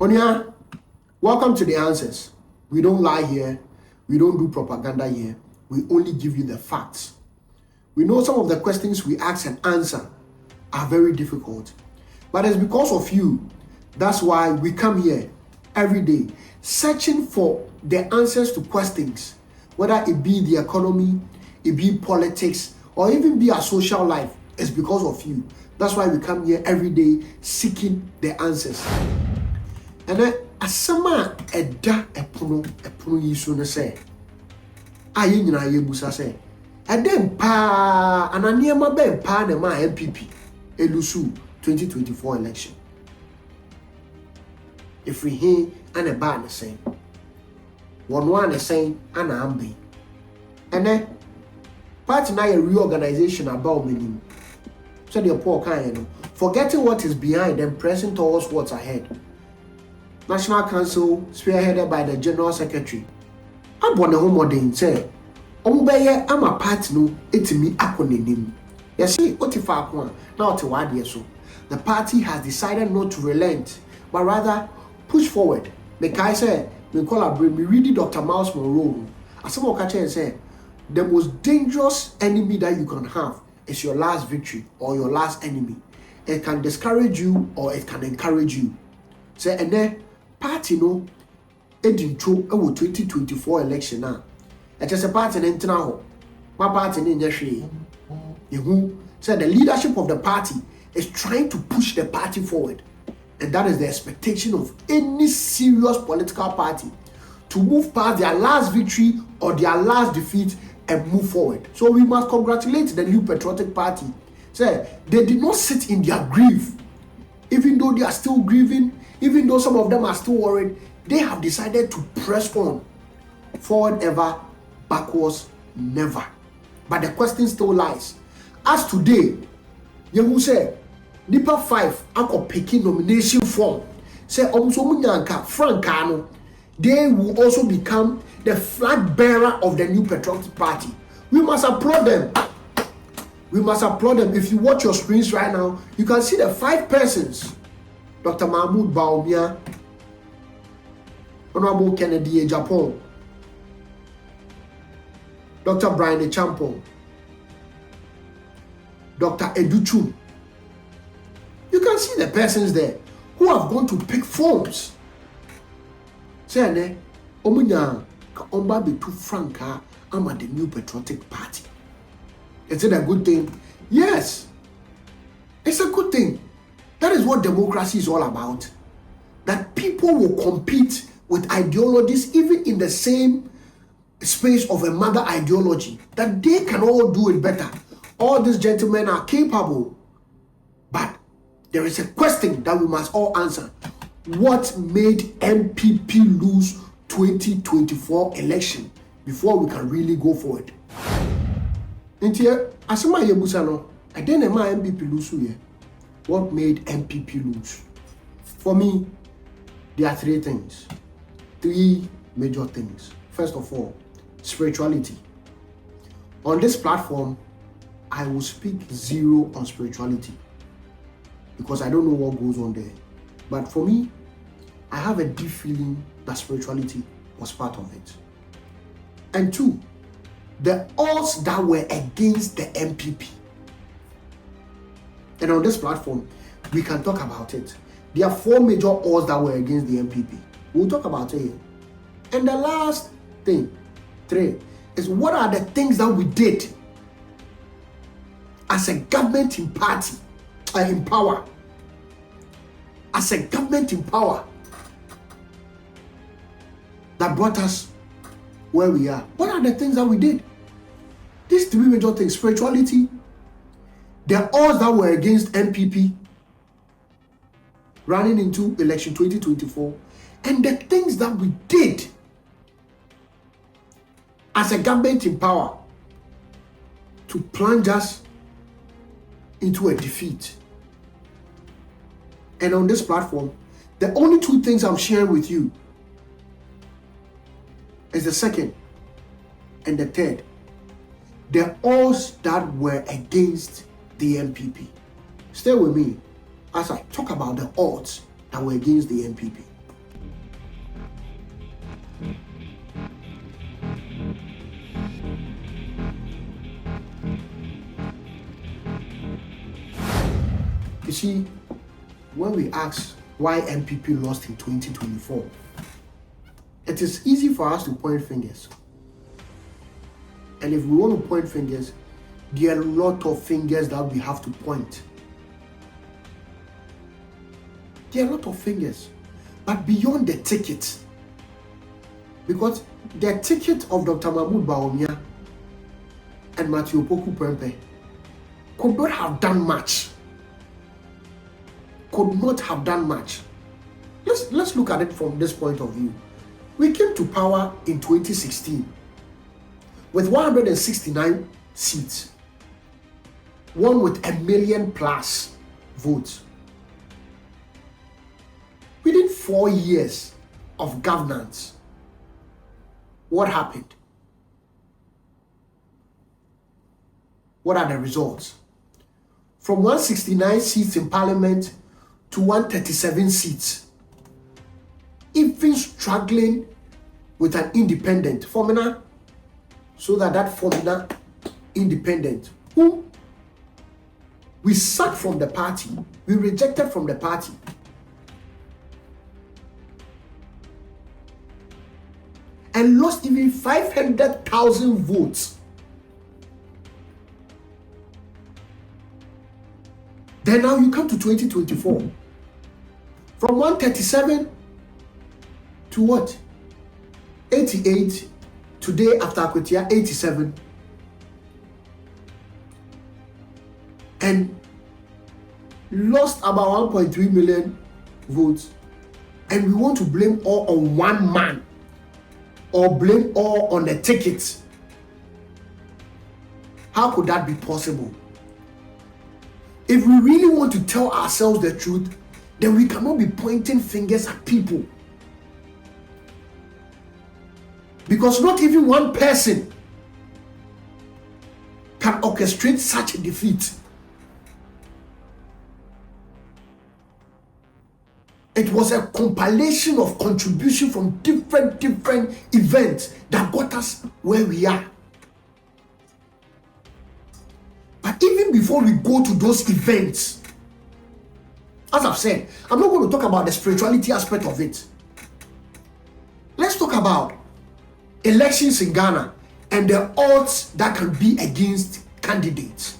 Onya, welcome to the answers. We don't lie here. We don't do propaganda here. We only give you the facts. We know some of the questions we ask and answer are very difficult, but it's because of you. That's why we come here every day searching for the answers to questions, whether it be the economy, it be politics, or even be our social life. It's because of you. That's why we come here every day seeking the answers. And then asama eda epono yiso no say aye nyina ye busa say edem pa ananiema ben pa na ma MPP elusu 2024 election. If we hear and a ban say one saying and ambe. And then party na a reorganization about meaning. So the poor kind, forgetting what is behind and pressing towards what's ahead. National Council spearheaded by the General Secretary. I'm one of them say, Ombeye, I'm a party no, it's me akonenim. You see, Otifa now to what so. The party has decided not to relent, but rather push forward. Like I said, we collaborate, we read Dr. Miles Monroe. As someone catch and say, the most dangerous enemy that you can have is your last victory or your last enemy. It can discourage you or it can encourage you. Say, and then party no edin cho 2024 election na. It is a party in ho. My party in yehwe. Yehu said the leadership of the party is trying to push the party forward. And that is the expectation of any serious political party, to move past their last victory or their last defeat and move forward. So we must congratulate the new Patriotic Party. Say they did not sit in their grief. Even though they are still grieving, even though some of them are still worried, they have decided to press on. Forward ever, backwards never. But the question still lies. As today, you say, Nipa 5 ako picking nomination form. Say Omsomunyanka, Frankano, they will also become the flag bearer of the new Patriotic Party. We must applaud them. We must applaud them. If you watch your screens right now, you can see the 5 persons. Dr. Mahmoud Bawumia, Honorable Kennedy Agyapong, Dr. Brian Agyapong, Dr. Educhu. You can see the persons there who have gone to pick forms. Say, Omunya, ka omba be too franka, I'm at the new Patriotic Party. Is it a good thing? Yes, it's a good thing. That is what democracy is all about. That people will compete with ideologies even in the same space of a mother ideology. That they can all do it better. All these gentlemen are capable. But there is a question that we must all answer. What made MPP lose 2024 election before we can really go forward? Intia, asema yebusa no, I didn't know MPP lose here. What made MPP lose? For me, there are 3 things. 3 major things. First of all, spirituality. On this platform, I will speak zero on spirituality because I don't know what goes on there. But for me, I have a deep feeling that spirituality was part of it. And 2, the odds that were against the MPP. And on this platform, we can talk about it. There are 4 major odds that were against the MPP. We'll talk about it here. And the last thing, 3, is what are the things that we did as a government in party, in power. As a government in power that brought us where we are. What are the things that we did? These 3 major things: spirituality, the odds that were against MPP running into election 2024, and the things that we did as a government in power to plunge us into a defeat. And on this platform, the only 2 things I'm sharing with you is the second and the third. The odds that were against the MPP. Stay with me as I talk about the odds that were against the MPP. see, when we ask why MPP lost in 2024, it is easy for us to point fingers. And if we want to point fingers, there are a lot of fingers that we have to point. There are a lot of fingers. But beyond the ticket, because the ticket of Dr. Mahmoud Bawumia and Matthew Poku Prempe could not have done much. Could not have done much. Let's look at it from this point of view. We came to power in 2016 with 169 seats, one with 1 million plus votes. Within 4 years of governance, what happened? What are the results? From 169 seats in parliament to 137 seats, even struggling with an independent formula, so that formula independent, whom we sacked from the party, we rejected from the party, and lost even 500,000 votes. Then now you come to 2024. From 137 to what? 88. Today after Akwetia, 87. And lost about 1.3 million votes. And we want to blame all on one man, or blame all on the ticket. How could that be possible? If we really want to tell ourselves the truth, then we cannot be pointing fingers at people. Because not even one person can orchestrate such a defeat. It was a compilation of contribution from different events that got us where we are. But even before we go to those events, as I've said, I'm not going to talk about the spirituality aspect of it. Let's talk about elections in Ghana and the odds that can be against candidates.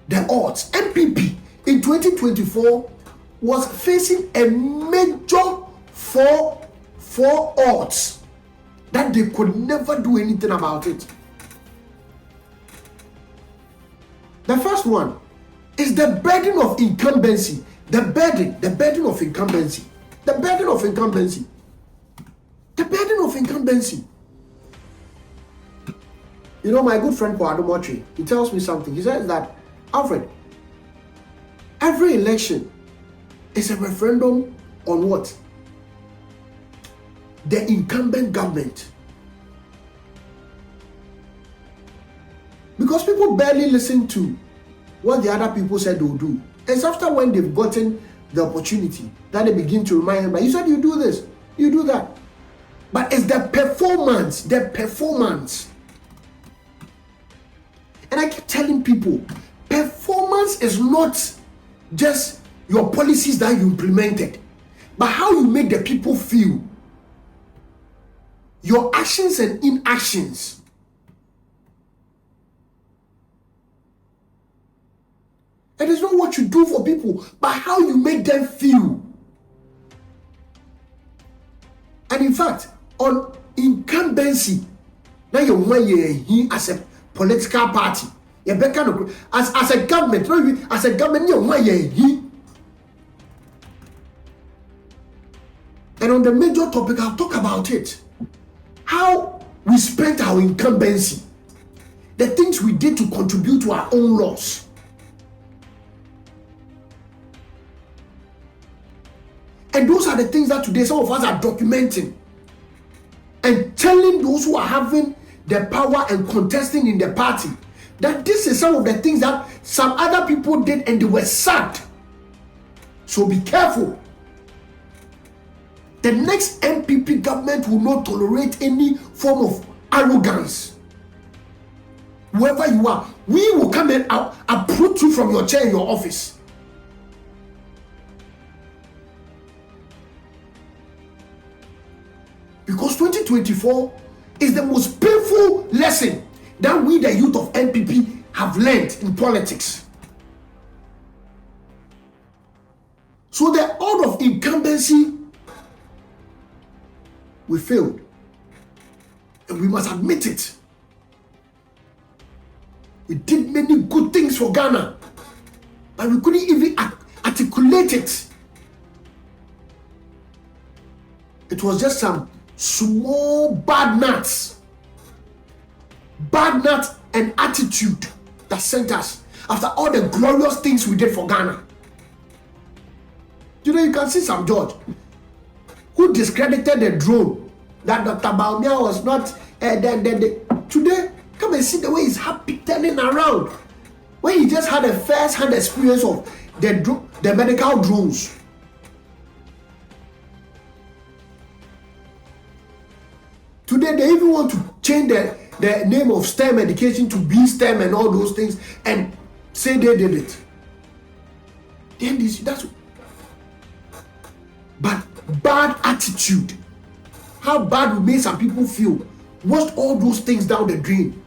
The odds. MPP in 2024 was facing a major four odds that they could never do anything about it. The first one is the burden of incumbency. The burden of incumbency. The burden of incumbency. The burden of incumbency. You know, my good friend Kwado Motri, he tells me something. He says that, Alfred, every election is a referendum on what? The incumbent government. Because people barely listen to what the other people said they will do. It's after when they've gotten the opportunity that they begin to remind them that you said you do this, you do that. But it's the performance. And I keep telling people, performance is not just your policies that you implemented, but how you make the people feel. Your actions and inactions. It is not what you do for people, but how you make them feel. And in fact, on incumbency, now you're as a political party, as a government, you're. And on the major topic, I'll talk about it. How we spent our incumbency, the things we did to contribute to our own loss. And those are the things that today some of us are documenting and telling those who are having the power and contesting in the party that this is some of the things that some other people did and they were sacked. So be careful. The next MPP government will not tolerate any form of arrogance. Whoever you are, we will come and uproot you from your chair in your office. Because 2024 is the most painful lesson that we, the youth of NPP, have learned in politics. So the order of incumbency, we failed. And we must admit it. We did many good things for Ghana, but we couldn't even articulate it. It was just some small bad nuts and attitude that sent us after all the glorious things we did for Ghana. You know, you can see some George who discredited the drone that Dr. Bawumia was not today. Come and see the way he's happy turning around when he just had a first-hand experience of the medical drones. Today they even want to change the name of STEM education to be STEM and all those things and say they did it. Then that's but bad attitude. How bad we made some people feel. Washed all those things down the drain.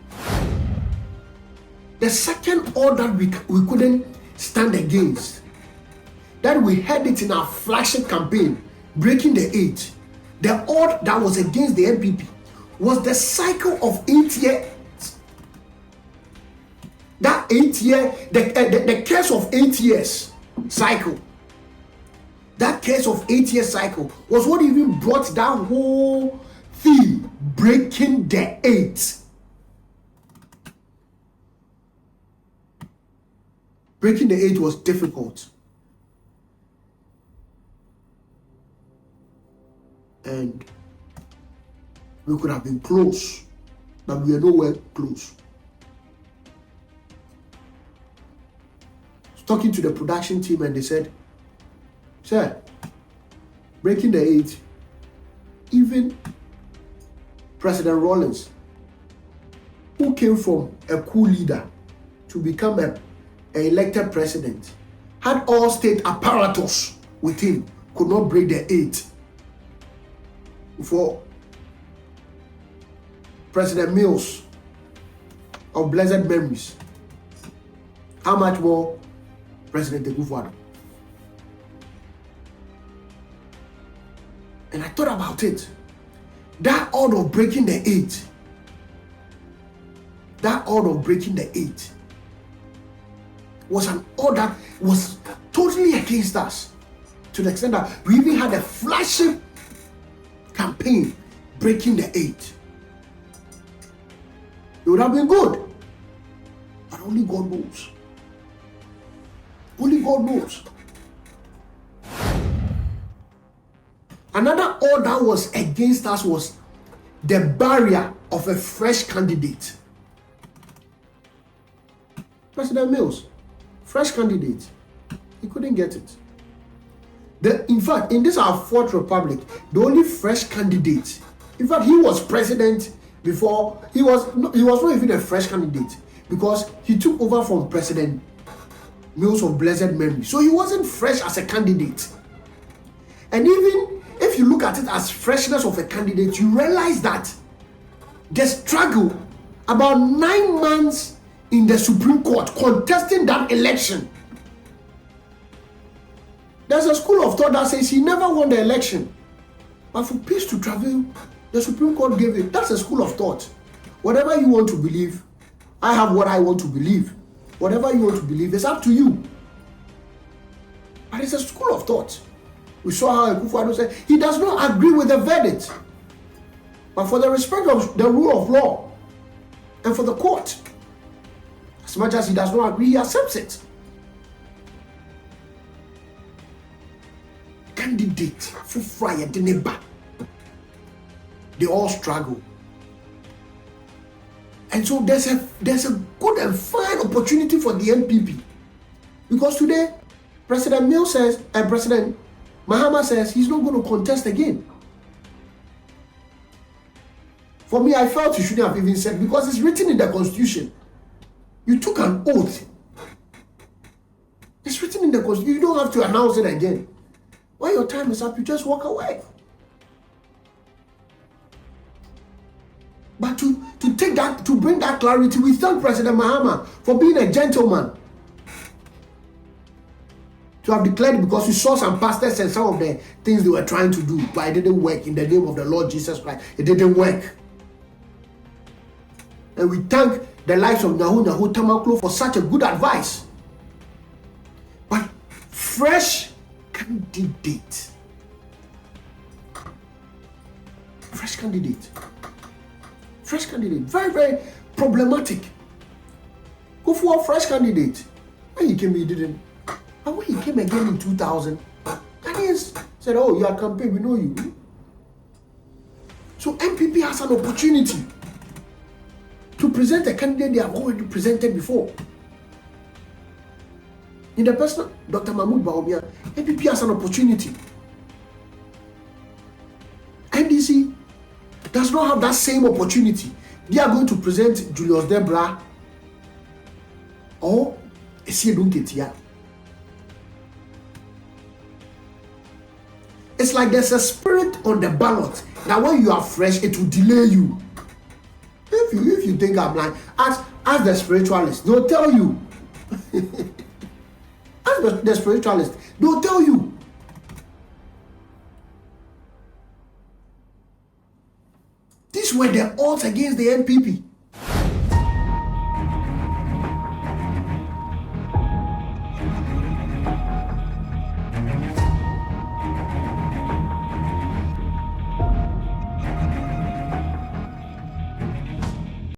The second order we couldn't stand against, that we had it in our flagship campaign, Breaking the 8. The order that was against the NPP was the cycle of 8 years. That 8 year, the case of 8 years cycle. That case of 8 year cycle was what even brought that whole theme, Breaking the 8. Breaking the 8 was difficult. And we could have been close, but we are nowhere close. I was talking to the production team and they said, sir, Breaking the 8, even President Rawlings, who came from a coup leader to become an elected president, had all state apparatus with him, could not break the 8. For President Mills of blessed memories, how much more President Akufo-Addo? And I thought about it. That order of breaking the 8, was an order was totally against us, to the extent that we even had a flagship campaign, Breaking the 8. It would have been good, but only God knows. Only God knows. Another order was against us was the barrier of a fresh candidate. President Mills, fresh candidate, he couldn't get it. In fact, in this our fourth republic, the only fresh candidate, in fact, he was president before, he was not even a fresh candidate because he took over from President Mills of blessed memory. So he wasn't fresh as a candidate. And even if you look at it as freshness of a candidate, you realize that the struggle, about 9 months in the Supreme Court contesting that election. There's a school of thought that says he never won the election, but for peace to travel, the Supreme Court gave it. That's a school of thought. Whatever you want to believe, I have what I want to believe. Whatever you want to believe, it's up to you. But it's a school of thought. We saw how Akufo-Addo said he does not agree with the verdict, but for the respect of the rule of law and for the court, as much as he does not agree, he accepts it. Candidate for Friar Deneba, they all struggle, and so there's a good and fine opportunity for the NPP, because today President Mills says and President Mahama says he's not going to contest again. For me, I felt he shouldn't have even said, because it's written in the Constitution. You took an oath. It's written in the Constitution. You don't have to announce it again. When your time is up, you just walk away. But to take that, to bring that clarity, we thank President Mahama for being a gentleman. To have declared, because we saw some pastors and some of the things they were trying to do, but it didn't work in the name of the Lord Jesus Christ. It didn't work. And we thank the likes of Nyahu Tamaklo for such a good advice. But fresh candidate. Fresh candidate. Fresh candidate. Very, very problematic. Go for a fresh candidate. When he came, he didn't. And when he came again in 2000, Ghanaians said, oh, you are campaign, we know you. So MPP has an opportunity to present a candidate they have already presented before. In the person of Dr. Mahmoud Bawumia, MPP has an opportunity. NDC does not have that same opportunity. They are going to present Julius Debra or Esiedun Ketia. It's like there's a spirit on the ballot that when you are fresh, it will delay you. If you think I'm lying, ask the spiritualist, they'll tell you. Ask the spiritualist, they'll tell you. These were the odds against the NPP.